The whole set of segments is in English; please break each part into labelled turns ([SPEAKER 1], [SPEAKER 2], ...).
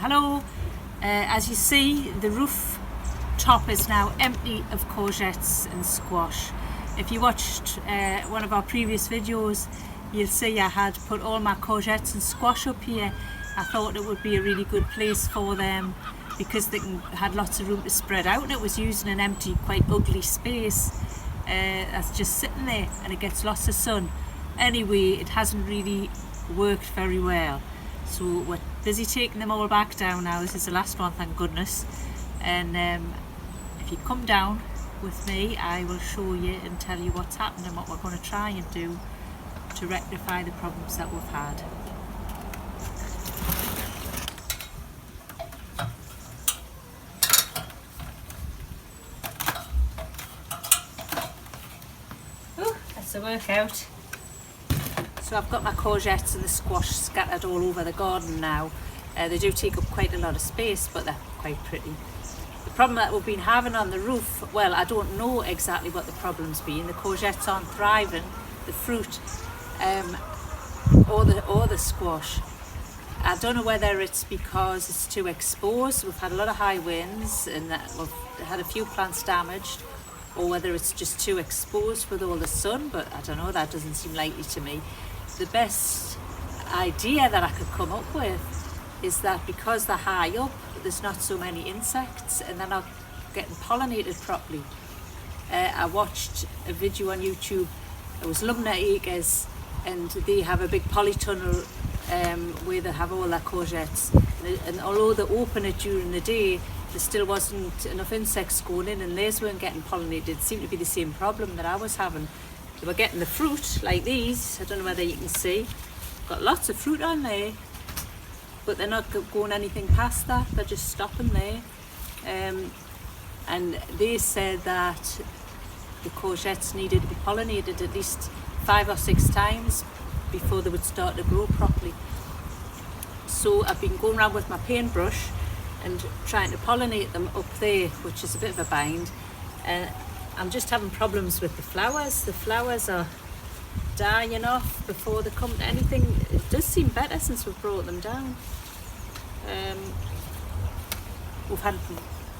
[SPEAKER 1] Hello. As you see, the roof top is now empty of courgettes and squash. If you watched one of our previous videos, you'll see I had put all my courgettes and squash up here. I thought it would be a really good place for them because they had lots of room to spread out, and it was using an empty, quite ugly space that's just sitting there, and it gets lots of sun. Anyway, it hasn't really worked very well, so we're busy taking them all back down now. This is the last one, thank goodness. And if you come down with me, I will show you and tell you what's happened and what we're going to try and do to rectify the problems that we've had. That's a workout. So I've got my courgettes and the squash scattered all over the garden now. They do take up quite a lot of space, but they're quite pretty. The problem that we've been having on the roof, well, I don't know exactly what the problem's been. The courgettes aren't thriving, the fruit, or the squash. I don't know whether it's because it's too exposed. We've had a lot of high winds and we've had a few plants damaged, or whether it's just too exposed with all the sun, but I don't know, that doesn't seem likely to me. The best idea that I could come up with is that because they're high up, there's not so many insects and they're not getting pollinated properly. I watched a video on YouTube. It was Lumna Acres, and they have a big polytunnel where they have all their courgettes. And although they open it during the day, there still wasn't enough insects going in, and theirs weren't getting pollinated. It seemed to be the same problem that I was having. They were getting the fruit like these. I don't know whether you can see. Got lots of fruit on there, but they're not going anything past that. They're just stopping there. And they said that the courgettes needed to be pollinated at least 5 or 6 times before they would start to grow properly. So I've been going around with my paintbrush and trying to pollinate them up there, which is a bit of a bind. I'm just having problems with the flowers. The flowers are dying off before they come to anything. It does seem better since we've brought them down. We've had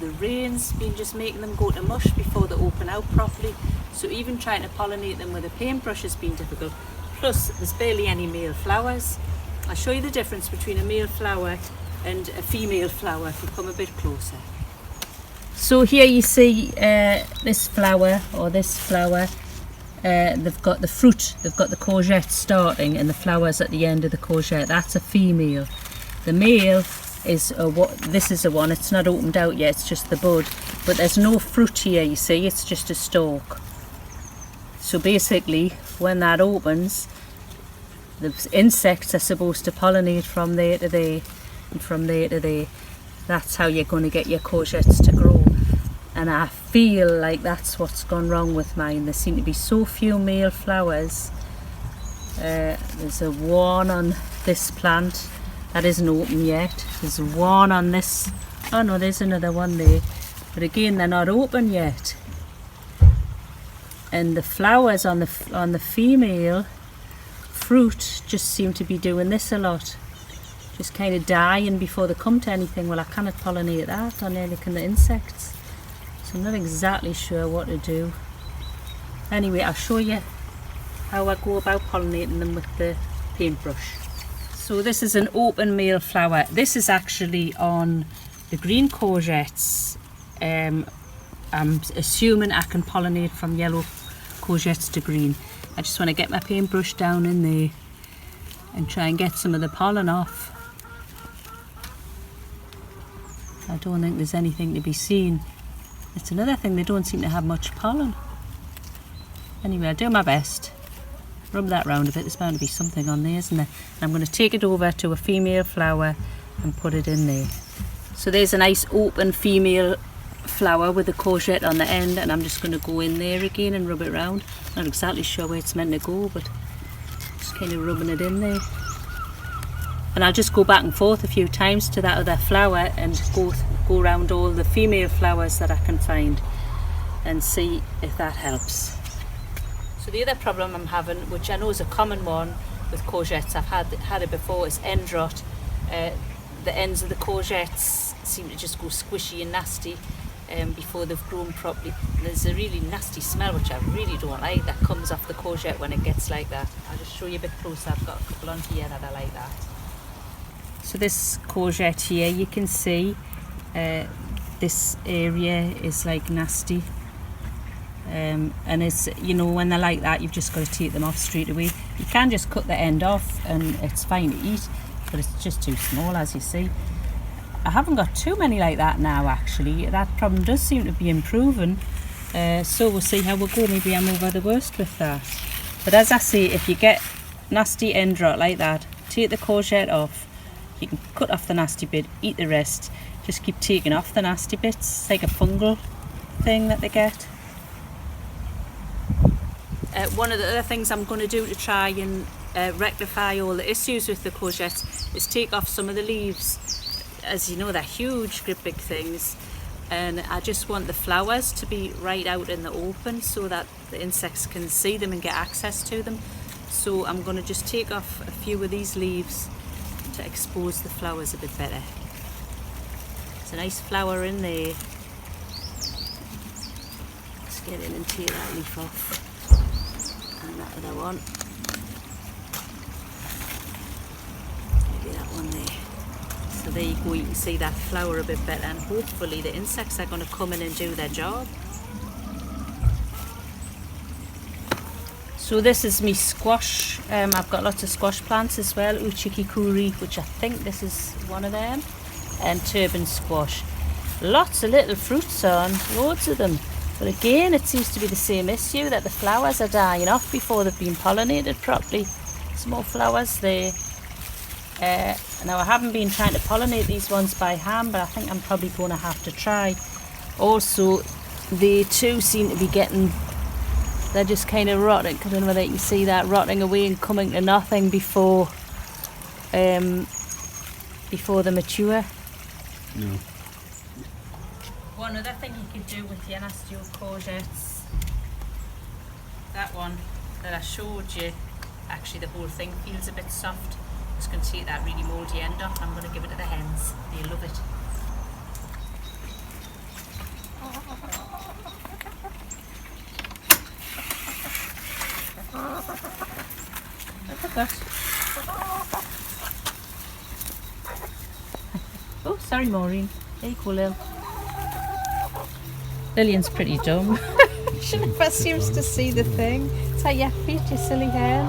[SPEAKER 1] the rains been just making them go to mush before they open out properly. So even trying to pollinate them with a paintbrush has been difficult. Plus there's barely any male flowers. I'll show you the difference between a male flower and a female flower if you come a bit closer. So here you see this flower, they've got the fruit, they've got the courgette starting and the flowers at the end of the courgette. That's a female. The male is this is the one. It's not opened out yet, it's just the bud, but there's no fruit here, you see, it's just a stalk. So basically when that opens, the insects are supposed to pollinate from there to there and from there to there. That's how you're going to get your courgettes to grow. And I feel like that's what's gone wrong with mine. There seem to be so few male flowers. There's a one on this plant that isn't open yet. There's one on this. Oh no, there's another one there. But again, they're not open yet. And the flowers on the female fruit just seem to be doing this a lot. Just kind of dying before they come to anything. Well, I cannot pollinate that, or nearly can the insects. So I'm not exactly sure what to do. Anyway, I'll show you how I go about pollinating them with the paintbrush. So this is an open male flower. This is actually on the green courgettes. I'm assuming I can pollinate from yellow courgettes to green. I just want to get my paintbrush down in there and try and get some of the pollen off. I don't think there's anything to be seen. It's another thing, they don't seem to have much pollen. Anyway, I'll do my best. Rub that round a bit, there's bound to be something on there, isn't there? And I'm going to take it over to a female flower and put it in there. So there's a nice open female flower with a courgette on the end, and I'm just going to go in there again and rub it round. Not exactly sure where it's meant to go, but just kind of rubbing it in there. And I'll just go back and forth a few times to that other flower and go around all the female flowers that I can find and see if that helps. So the other problem I'm having, which I know is a common one with courgettes, I've had it before, is end rot. the ends of the courgettes seem to just go squishy and nasty before they've grown properly. There's a really nasty smell which I really don't like that comes off the courgette when it gets like that. I'll just show you a bit closer. I've got a couple on here that I like that. So this courgette here, you can see this area is like nasty, and it's, you know, when they're like that, you've just got to take them off straight away. You can just cut the end off and it's fine to eat, but it's just too small, as you see. I haven't got too many like that now, actually. That problem does seem to be improving, so we'll see how we go. Maybe I'm over the worst with that. But as I say, if you get nasty end rot like that, take the courgette off. You can cut off the nasty bit, eat the rest. Just keep taking off the nasty bits. It's like a fungal thing that they get. One of the other things I'm going to do to try and rectify all the issues with the courgettes is take off some of the leaves. As you know, they're huge, great big things, and I just want the flowers to be right out in the open so that the insects can see them and get access to them. So I'm going to just take off a few of these leaves to expose the flowers a bit better. There's a nice flower in there. Let's get in and take that leaf off. And that other one. Maybe that one there. So there you go, you can see that flower a bit better, and hopefully the insects are going to come in and do their job. So this is me squash. I've got lots of squash plants as well, uchikikuri, which I think this is one of them, and turban squash. Lots of little fruits on, loads of them. But again, it seems to be the same issue, that the flowers are dying off before they've been pollinated properly. Small flowers there. Now I haven't been trying to pollinate these ones by hand, but I think I'm probably going to have to try. Also, they too seem to be getting, they're just kind of rotting. I don't know whether you can see that, rotting away and coming to nothing before they mature.
[SPEAKER 2] No.
[SPEAKER 1] One other thing you could do with your nasty old courgettes, that one that I showed you, actually the whole thing feels a bit soft. I'm just going to take that really mouldy end off and I'm going to give it to the hens. They love it. Look at that. Oh, sorry Maureen. There you go, Lil. Lillian's pretty dumb. She never seems to see the thing. It's like your feet, you silly hen.